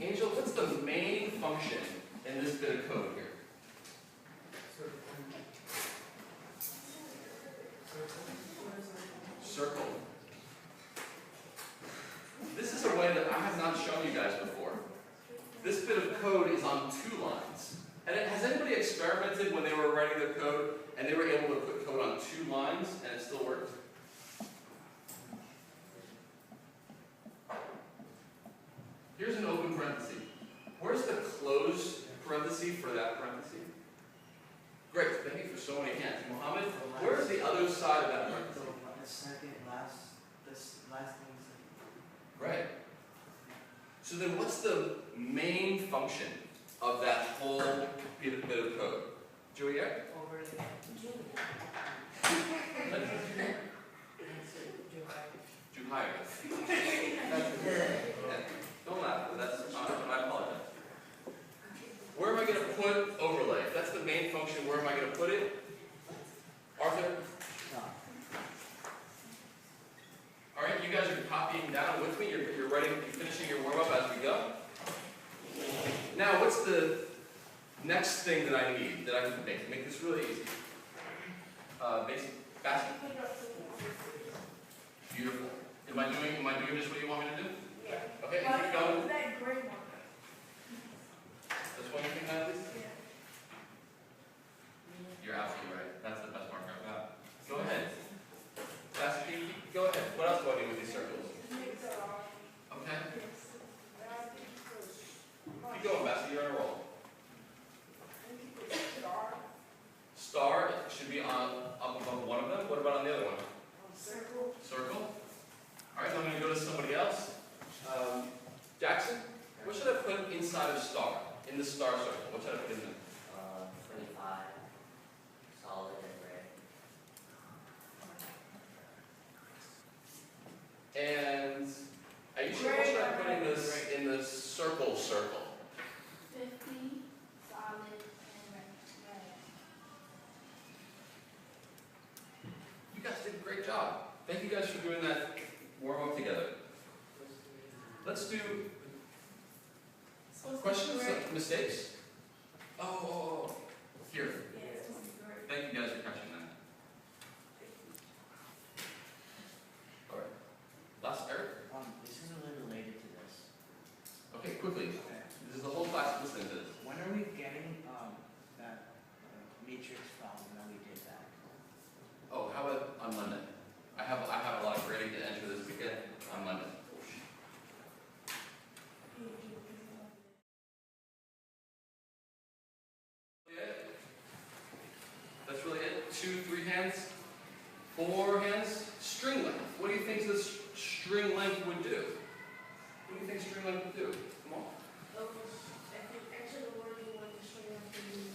Angel, what's the main function in this bit of code here? Circle. This is a way that I have not shown you guys before. This bit of code is on 2 lines. And has anybody experimented when they were writing their code and they were able to put code on 2 lines and it still worked? Here's an open parenthesis. Where's the closed parenthesis for that parenthesis? Great, thank you for so many hands. Mohammed, where's the other side of that parenthesis? The second this last thing. Right. So then what's the main function of that whole bit of code? Juliet? Over there. Don't laugh, that's I apologize. Where am I going to put overlay? If that's the main function, where am I going to put it? Arthur? No. Alright, you guys are copying down with me. You're writing, you're finishing your warm-up as we go. Now, what's the next thing that I need that I can make this really easy? Basic basket. Beautiful. Am I doing just what you want me to do? Yeah. Okay, But keep going. that gray marker. This one you think that is? Yeah. You're absolutely right. That's the best marker I've got. Go ahead. Basket, go ahead. What else do I do with these circles? Okay. Keep going, Basket. You're on a roll. Star should be up above one of them. What about on the other one? Circle. Circle. All right, I'm going to go to somebody else. Jackson, what should I put inside of star? In the star circle, what should I put in there? 25. Solid and red. And are you sure what should I put in the circle? 50, solid, and red. You guys did a great job. Thank you guys for doing that warm up together. Let's do questions, mistakes. Oh, here. Yeah, it's supposed to be gray. Thank you guys for catching that. All right. Last, Eric. This is a little related to this. Okay, quickly. This is the whole class listening to this. When are we getting that matrix file when we did that? Oh, how about on Monday? I have a lot of grading to enter this weekend on Monday. That's really it. 2, 3 hands. 4 hands. String length. What do you think this string length would do? What do you think string length would do? Come on. Actually, the word you want to string up to be,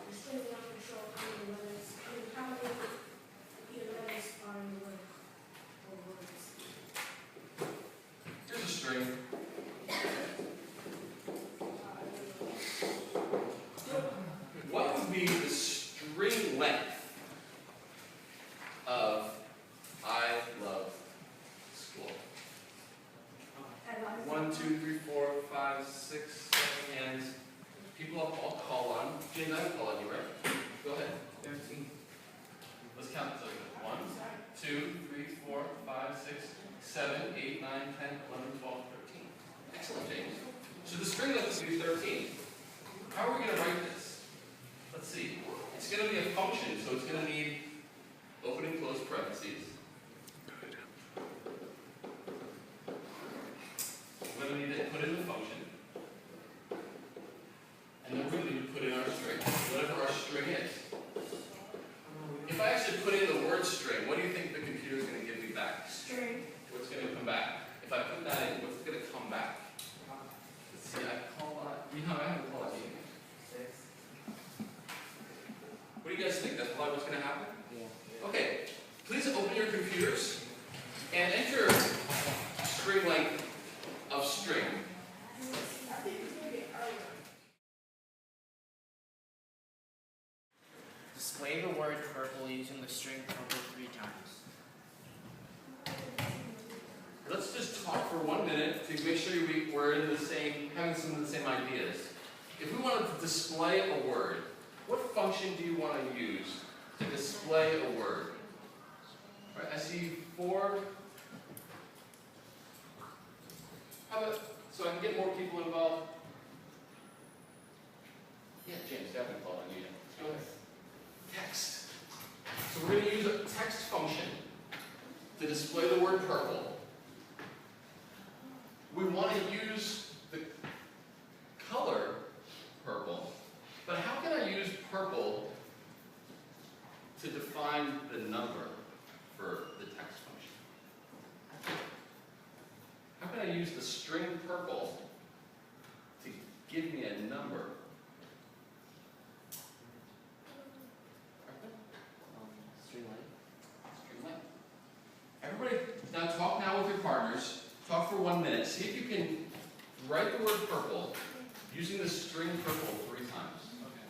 the string length will show how many letters, how many letters are in the word, or words. Here's a string. What would be the string length of I love school? 1, 2, 3, 4, 5, 6, 7 hands. People I'll call on. James, I will call on you, right? Go ahead. 13. Let's count those. 1, 2, 3, 4, 5, 6, 7, 8, 9, 10, 11, 12, 13. Excellent, James. So the string length is going to be 13. How are we going to write this? Let's see. It's going to be a function, so it's going to need open and close parentheses. We're going to need to put in the function. And then we're going to need to put in our string, whatever our string is. If I actually put in the word string, what do you think the computer is going to give me back? String. What's going to come back? If I put that in, what's going to come back? Let's see, I call that. You know, I haven't called it. 6. What do you guys think? That's probably what's going to happen? Yeah. Okay, please open your computers and enter string length of string. I think it's going to get earlier. Display the word purple using the string purple 3 times. Let's just talk for 1 minute to make sure we're in the same, having some of the same ideas. If we wanted to display a word, what function do you want to use to display a word? All right, I see 4. How about, so I can get more people involved? Yeah, James, definitely call on you. Go ahead. Text. So we're going to use a text function to display the word purple. We want to use the color purple, but how can I use purple to define the number for the text function? How can I use the string purple to give me a number? String length. String length. Everybody, now talk now with your partners. Talk for 1 minute. See if you can write the word purple using the string purple 3 times. Okay.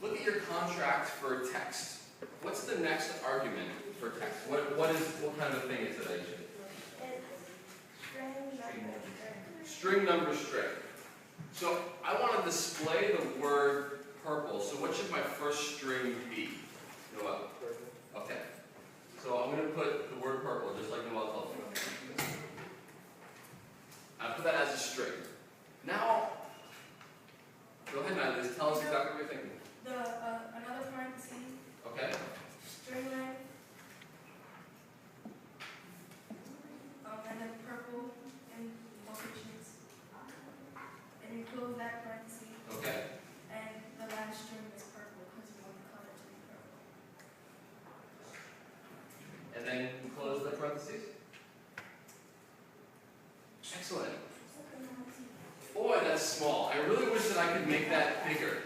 Look at your contract for text. What's the next argument for text? What kind of thing is it, Aisha? String number string. So I want to display the word purple. So what should my first string be? Noel. Okay. So I'm going to put the word purple, just like Noel told me. I put that as a string. Now, go ahead, Natalie. Tell us exactly what you're thinking. Another parenthesis, Okay. string length, and then purple and quotations. And you close that parenthesis, Okay. and the last string is purple because we want the color to be purple. And then close the parentheses. Excellent. Boy, that's small. I really wish that I could make that bigger.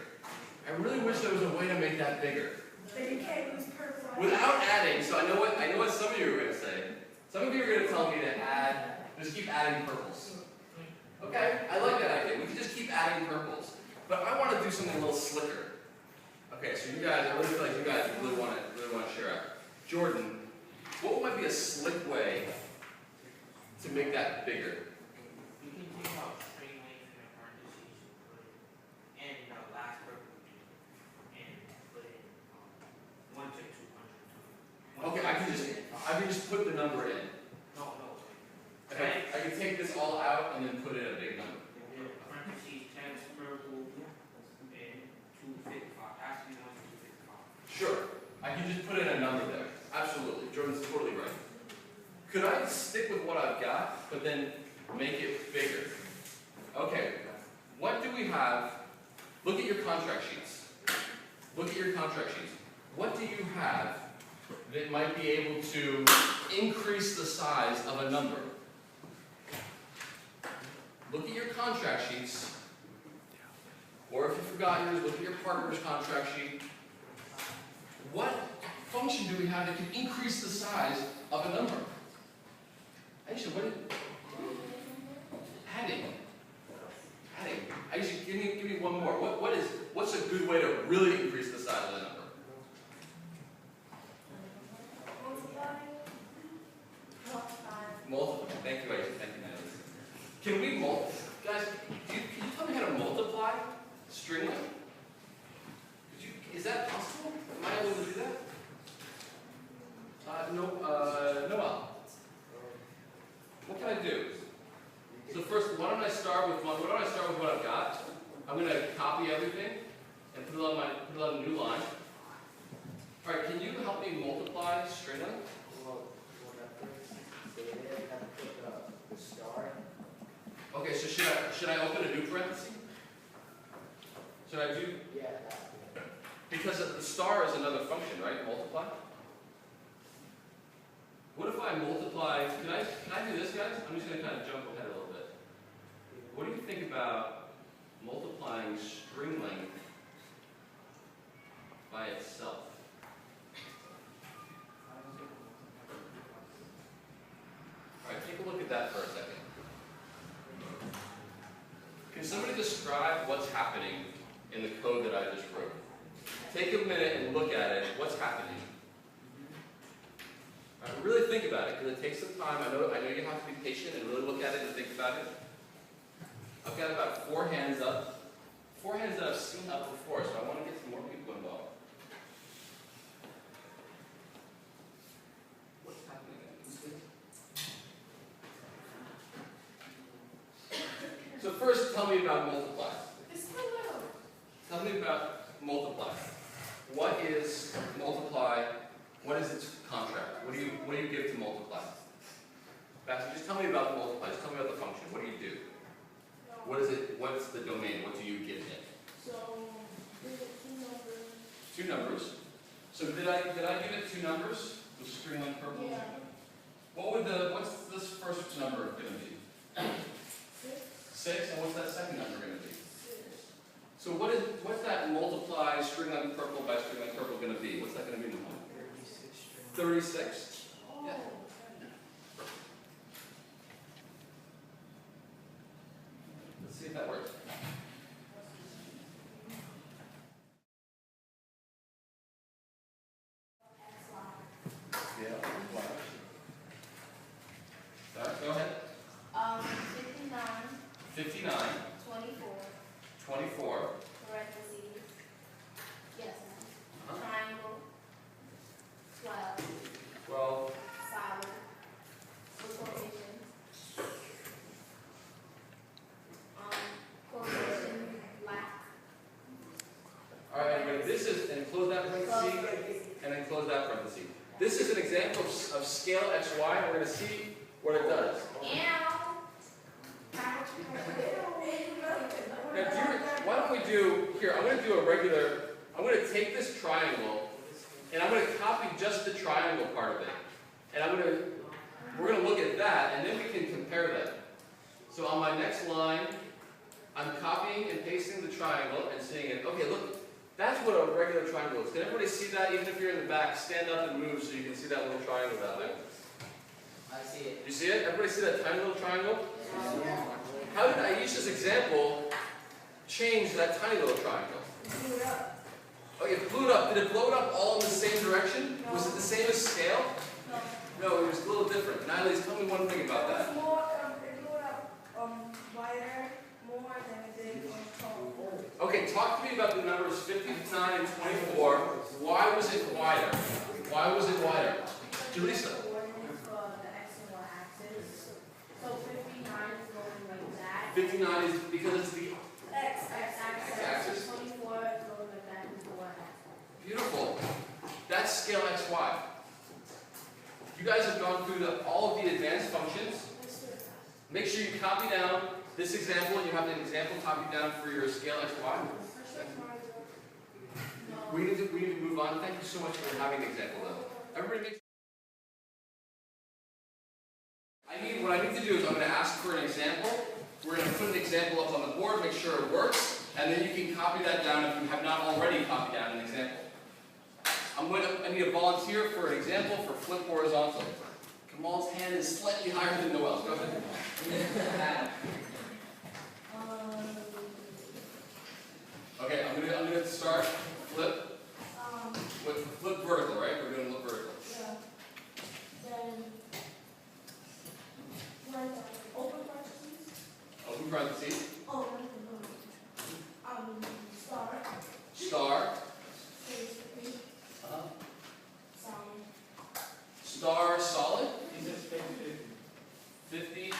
I really wish there was a way to make that bigger. But you can't use purple. Without adding, so I know what some of you are going to say. Some of you are going to tell me to add, just keep adding purples. Okay, I like that idea. We can just keep adding purples. But I want to do something a little slicker. Okay, so you guys, I really feel like you guys really want to share out. Jordan, what might be a slick way to make that bigger? You can take out string length and a parentheses, put it in the last purple and put it 1 to 200. Okay, I can just put the number in. No. Okay, I can take this all out and then put in a big number. Parentheses, text, purple, and 255. Actually, 1 to 255. Sure, I can just put in a number there. Absolutely, Jordan's totally right. Could I stick with what I've got, but then make it bigger? Okay, what do we have? Look at your contract sheets. Look at your contract sheets. What do you have that might be able to increase the size of a number? Look at your contract sheets. Or if you forgot yours, look at your partner's contract sheet. What function do we have that can increase the size of a number? Aisha, adding. Aisha, give me one more. What's a good way to really increase the size of the number? Multiply. Thank you, Aisha. Thank you, Natalie. Can we multiply? Guys, can you tell me how to multiply string length? Is that possible? Am I able to do that? Noel. What can I do? So first, why don't I start with what I've got? I'm going to copy everything and put it on a new line. All right, can you help me multiply string length? The star. Okay, so should I open a new parenthesis? Should I do? Yeah. Because the star is another function, right? Multiply. What if I multiply? Can I do this, guys? I'm just going to kind of jump ahead a little bit. What do you think about multiplying string length by itself? All right, take a look at that for a second. Can somebody describe what's happening in the code that I just wrote? Take a minute and look at it. What's happening? Really think about it, because it takes some time. I know you have to be patient and really look at it and think about it. I've got about 4 hands up. 4 hands that I've seen up before, so I want to get some more people involved. What's happening again? So first, tell me about multiply. Tell me about multiply. What is multiply? What is its contract? What do you give to multiply? Baxter, just tell me about the multiply. Just tell me about the function. What do you do? What is it? What's the domain? What do you give it? So, there's 2 numbers. 2 numbers. So did I give it 2 numbers? The string like purple? Yeah. What's this first number going to be? 6. 6, and what's that second number going to be? 6. So what's that multiply string like purple by string like purple going to be? What's that going to be? 36. Oh. Yeah. Let's see if that works. Yeah. Go ahead. 59, 59, 24, 24. parentheses, yes, Uh-huh. triangle, 12, 12. solid, with quotations, quotation, black, All right, everybody. This is, and close that parenthesis, and then close that parenthesis. This is an example of scale XY, and we're going to see what it does. Now, why don't we do, here, I'm going to do a regular, I'm going to take this triangle, and I'm going to copy just the triangle part of it. And we're going to look at that, and then we can compare them. So on my next line, I'm copying and pasting the triangle and saying it, okay, look, that's what a regular triangle is. Can everybody see that? Even if you're in the back, stand up and move so you can see that little triangle down there. I see it. You see it? Everybody see that tiny little triangle? How did I use this example change that tiny little triangle? Oh, it blew it up. Did it blow it up all in the same direction? No. Was it the same as scale? No, it was a little different. Natalie, tell me one thing about that. It blew up wider, more than it did tall. Okay, talk to me about the numbers 59 and 24. Why was it wider? Why was it wider? Julissa. Coordinates for the X and Y axis. So 59 is going like that. 59 is because it's the X axis. X-axis. 24 is going like that with the Y axis. beautiful. That's scale XY. You guys have gone through all of the advanced functions. Make sure you copy down this example, and you have an example copied down for your scale XY. We need to move on. Thank you so much for having an example though. Everybody make what I need to do is I'm going to ask for an example. We're going to put an example up on the board, make sure it works, and then you can copy that down if you have not already copied down an example. I need a volunteer for an example for flip horizontal. Kamal's hand is slightly higher than Noel's. Go ahead. Okay, I'm gonna start flip with flip vertical, right? We're doing flip vertical. Yeah. Then open parentheses. Open parentheses. Oh, star. Star. Space 50. Solid. Star solid. 50.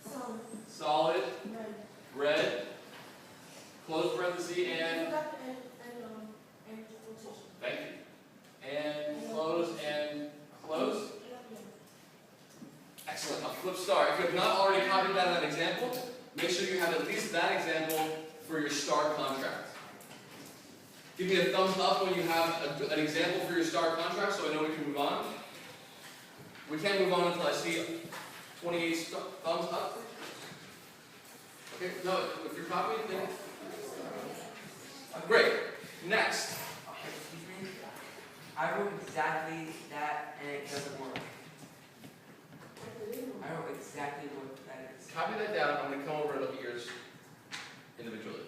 Solid. Solid. Red. Red. Close parenthesis and You got the and quotation. thank you. And close and close. Excellent. A flip star. If you have not already copied that example, make sure you have at least that example for your star contract. Give me a thumbs up when you have an example for your star contract so I know we can move on. We can't move on until I see 28 thumbs up. Okay, no, if you're copying, then. Great. Next. Excuse me. I wrote exactly that and it doesn't work. I wrote exactly what that is. Copy that down. I'm going to come over and look at yours individually.